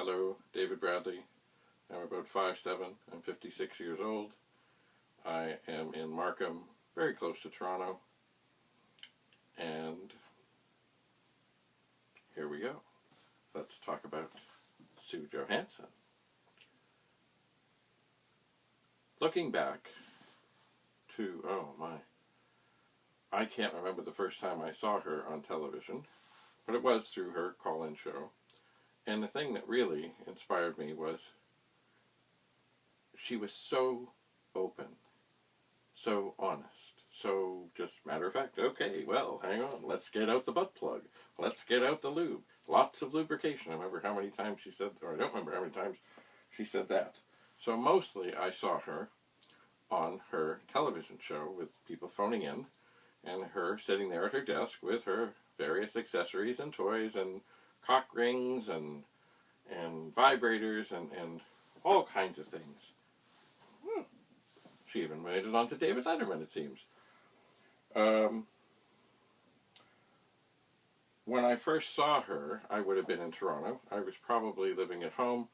Hello, David Bradley. I'm about 5'7". I'm 56 years old. I am in Markham, very close to Toronto. And here we go. Let's talk about Sue Johanson. Looking back to, I can't remember the first time I saw her on television, but it was through her call-in show. And the thing that really inspired me was she was so open, so honest, so just matter of fact, okay, well, hang on, let's get out the butt plug, let's get out the lube, lots of lubrication. I remember how many times she said, or I don't remember how many times she said that. So mostly I saw her on her television show with people phoning in, and her sitting there at her desk with her various accessories and toys and cock rings and vibrators and all kinds of things. She even made it onto David Letterman, it seems. When I first saw her, I would have been in Toronto. I was probably living at home,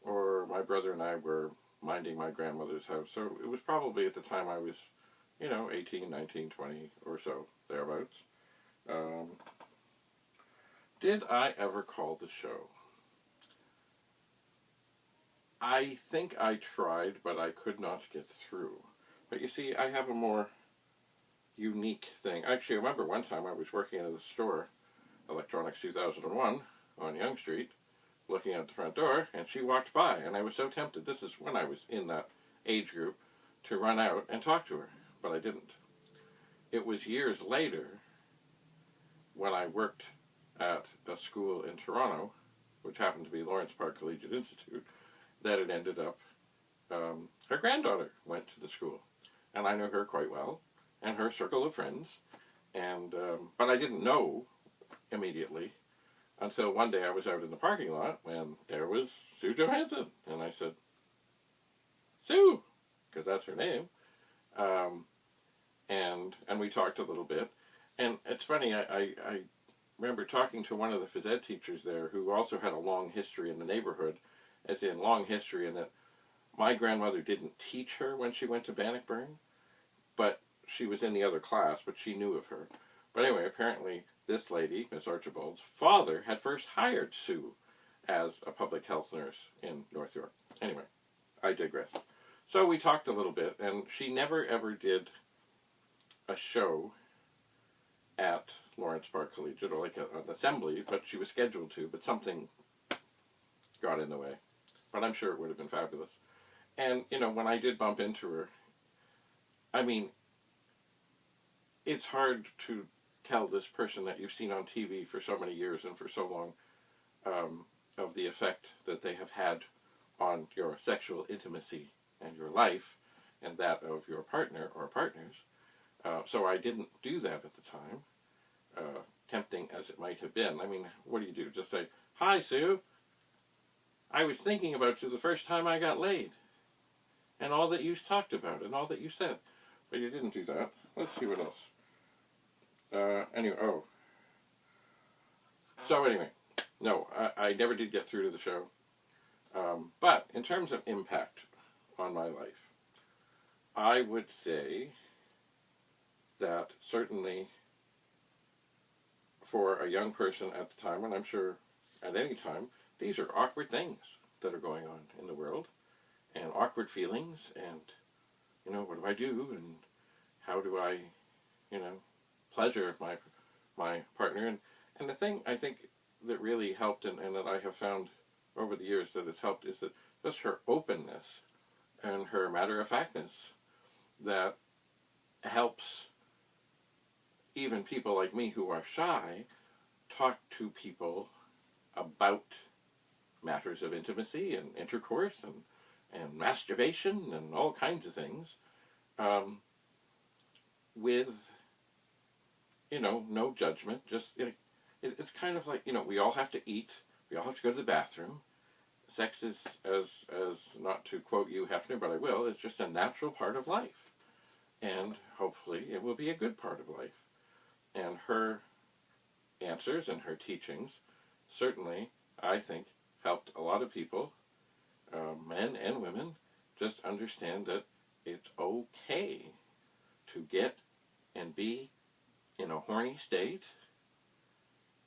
or my brother and I were minding my grandmother's house. So it was probably at the time I was, 18, 19, 20 or so, thereabouts. Did I ever call the show? I think I tried, but I could not get through. But you see, I have a more unique thing. Actually, I remember one time I was working at a store, Electronics 2001, on Yonge Street, looking at the front door, and she walked by, and I was so tempted, this is when I was in that age group, to run out and talk to her, but I didn't. It was years later, when I worked at a school in Toronto, which happened to be Lawrence Park Collegiate Institute, that it ended up, her granddaughter went to the school, and I knew her quite well, and her circle of friends, and but I didn't know immediately until one day I was out in the parking lot when there was Sue Johanson, and I said, Sue, because that's her name, and we talked a little bit, and it's funny, I remember talking to one of the phys ed teachers there who also had a long history in the neighborhood, as in long history in that my grandmother didn't teach her when she went to Bannockburn, but she was in the other class, but she knew of her. But anyway, apparently this lady, Miss Archibald's father, had first hired Sue as a public health nurse in North York. Anyway, I digress. So we talked a little bit, and she never ever did a show at Lawrence Park Collegiate, or like an assembly, but she was scheduled to, but something got in the way. But I'm sure it would have been fabulous. And, when I did bump into her, I mean, it's hard to tell this person that you've seen on TV for so many years and for so long of the effect that they have had on your sexual intimacy and your life and that of your partner or partners. So I didn't do that at the time, tempting as it might have been. I mean, what do you do? Just say, "Hi, Sue. I was thinking about you the first time I got laid, and all that you talked about, and all that you said." But you didn't do that. Let's see what else. Anyway, So anyway, no, I never did get through to the show. But in terms of impact on my life, I would say that certainly for a young person at the time, and I'm sure at any time, these are awkward things that are going on in the world, and awkward feelings, and, what do I do, and how do I, pleasure my partner, and the thing I think that really helped, and that I have found over the years that has helped, is that just her openness and her matter-of-factness that helps even people like me who are shy talk to people about matters of intimacy and intercourse and masturbation and all kinds of things with, no judgment. Just, it's kind of like, we all have to eat, we all have to go to the bathroom. Sex is, as not to quote you, Hefner, but I will, it's just a natural part of life. And hopefully it will be a good part of life. And her answers and her teachings certainly, I think, helped a lot of people, men and women, just understand that it's okay to get and be in a horny state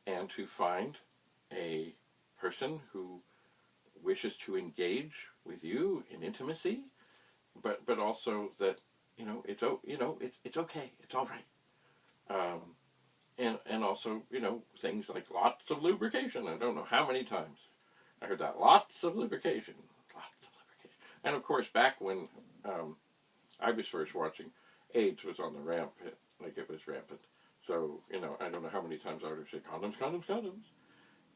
and to find a person who wishes to engage with you in intimacy, but also that it's okay, it's all right, and also things like lots of lubrication. I don't know how many times I heard that, lots of lubrication, and of course back when I was first watching, AIDS was on the rampant, like it was rampant. So I don't know how many times I would say condoms, condoms, condoms,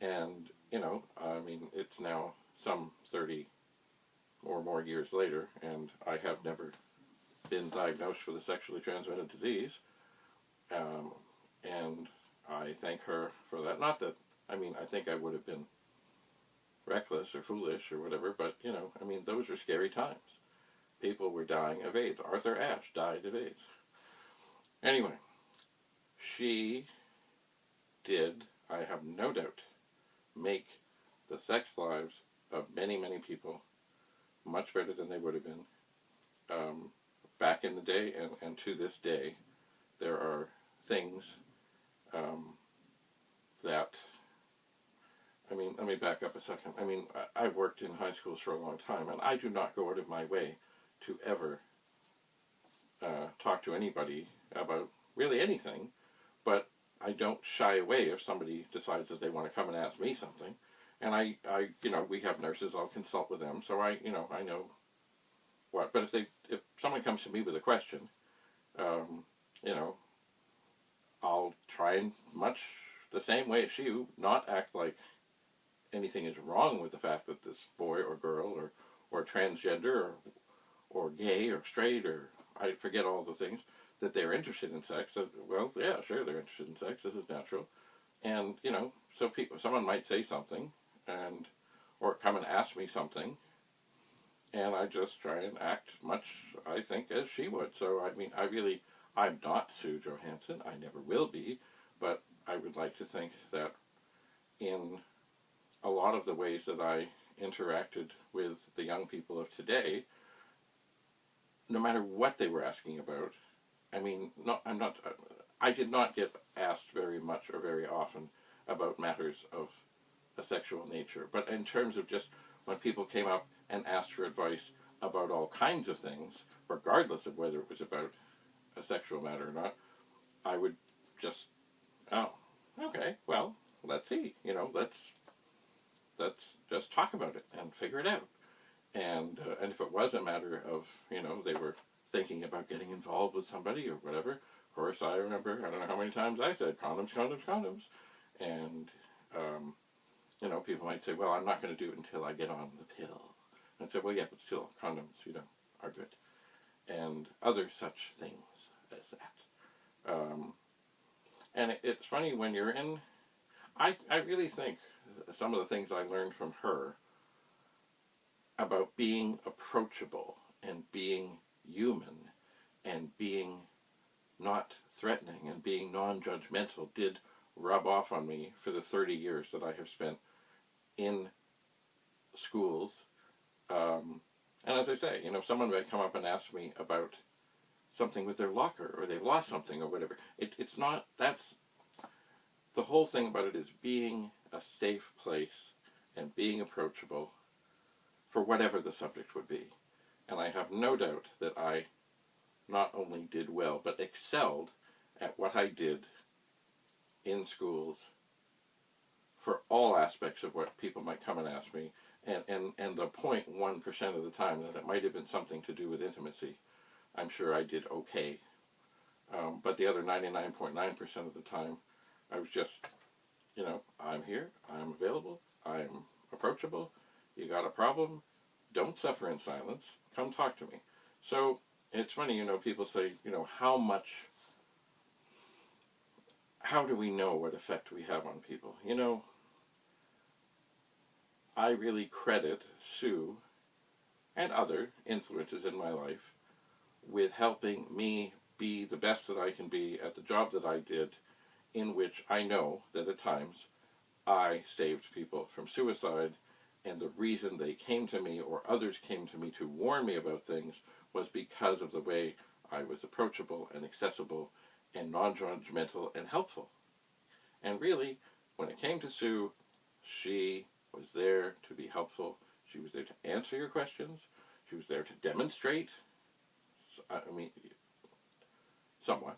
and I mean it's now some 30 or more years later, and I have never been diagnosed with a sexually transmitted disease, and I thank her for that. Not that, I mean, I think I would have been reckless or foolish or whatever, but I mean, those were scary times. People were dying of AIDS. Arthur Ashe died of AIDS. Anyway, she did, I have no doubt, make the sex lives of many, many people much better than they would have been back in the day, and to this day. There are things that, I mean, let me back up a second. I mean, I've worked in high schools for a long time, and I do not go out of my way to ever talk to anybody about really anything, but I don't shy away if somebody decides that they want to come and ask me something. And I we have nurses, I'll consult with them, so I know what. But if someone comes to me with a question, I'll try and much the same way as you, not act like anything is wrong with the fact that this boy or girl or transgender or gay or straight, or I forget all the things, that they're interested in sex. That, well, yeah, sure, they're interested in sex. This is natural. And, so someone might say something, or come and ask me something, and I just try and act much, I think, as she would. So, I mean, I'm not Sue Johanson. I never will be. But I would like to think that in a lot of the ways that I interacted with the young people of today, no matter what they were asking about, I mean, I did not get asked very much or very often about matters of a sexual nature. But in terms of just when people came up and asked for advice about all kinds of things, regardless of whether it was about a sexual matter or not, I would just, oh, okay, well, let's see, let's just talk about it and figure it out. And if it was a matter of, they were thinking about getting involved with somebody or whatever, of course, I remember, I don't know how many times I said, condoms, condoms, condoms. And, people might say, well, I'm not going to do it until I get on the pill. And I'd say, well, yeah, but still, condoms, are good. And other such things as that. And it's funny when you're in, I really think some of the things I learned from her about being approachable and being human and being not threatening and being non-judgmental did rub off on me for the 30 years that I have spent in schools. And as I say, someone might come up and ask me about something with their locker, or they've lost something or whatever. It's not, that's, the whole thing about it is being a safe place and being approachable for whatever the subject would be. And I have no doubt that I not only did well, but excelled at what I did in schools for all aspects of what people might come and ask me. And the 0.1% of the time that it might have been something to do with intimacy, I'm sure I did okay. But the other 99.9% of the time, I was just, I'm here, I'm available, I'm approachable. You got a problem? Don't suffer in silence. Come talk to me. So it's funny, people say, how do we know what effect we have on people? I really credit Sue and other influences in my life with helping me be the best that I can be at the job that I did, in which I know that at times I saved people from suicide And the reason they came to me, or others came to me to warn me about things, was because of the way I was approachable and accessible and non-judgmental and helpful. And really, when it came to Sue, she was there to be helpful. She was there to answer your questions. She was there to demonstrate, somewhat,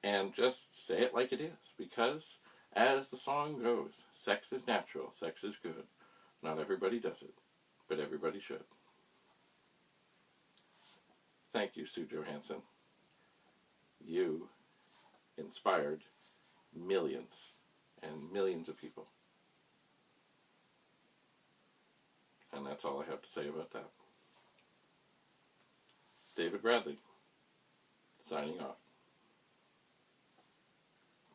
and just say it like it is. Because, as the song goes, sex is natural, sex is good. Not everybody does it, but everybody should. Thank you, Sue Johanson. You inspired millions and millions of people. And that's all I have to say about that. David Bradley, signing off.